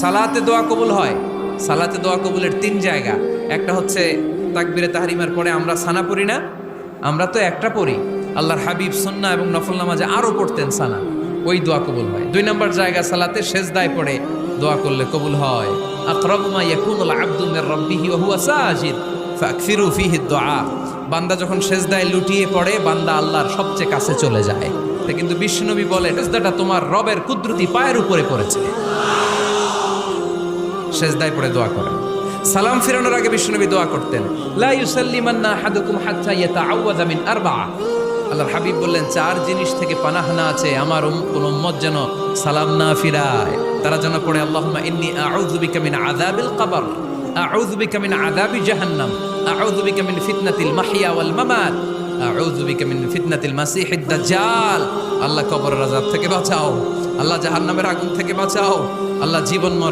সালাতে দোয়া কবুল হয়। সালাতে দোয়া কবুলের 3 জায়গা। একটা হচ্ছে তাকবীরে তাহরিমার পরে আমরা সানা পড়ি না, আমরা তো একটা পড়ি। আল্লাহর হাবিব সুন্নাহ এবং নফল নামাজে আরো পড়তেন সানা, ওই দোয়া কবুল হয়। 2 নম্বর জায়গা সালাতে সেজদায় পড়ে দোয়া করলে কবুল হয়। আকরাবু মা ইয়াকুনুল আবদু মির রাব্বিহি ওয়া হুয়া সাজিদ ফাকসিরু ফিহি দুআ। বান্দা যখন সেজদায় লুটিয়ে পড়ে বান্দা আল্লাহর সবচেয়ে কাছে চলে যায়। তা কিন্তু বিশ্বনবী বলে সেজদাটা তোমার রবের কুদরতি পায়ের উপরে পড়েছে। সেজদায় পড়ে দোয়া করেন। সালাম ফিরানোর আগে বিশ্বনবী দোয়া করতেন, লা ইউসাল্লিমান্না আহাদুকুম হাত্তা ইয়াতাআওয়াযা মিন আরবা'a। আল্লাহর হাবিব বললেন 4 জিনিস থেকে পানাহ না আছে আমার কোন উম্মত যেন সালাম না ফিরায়। তারা যেন পড়ে আল্লাহুম্মা ইন্নী আউযু বিকা মিন আযাবিল কবর, আউযু বিকা মিন আযাবি জাহান্নাম, আউযু বিকা মিন ফিতনাতিল মাহইয়া ওয়াল মামাত, আউযু বিকা মিন ফিতনাতিল মাসিহিদ দাজ্জাল। আল্লাহ কবরের আযাব থেকে বাঁচাও, আল্লাহ জাহান্নামের আগুন থেকে বাঁচাও, আল্লাহ জীবন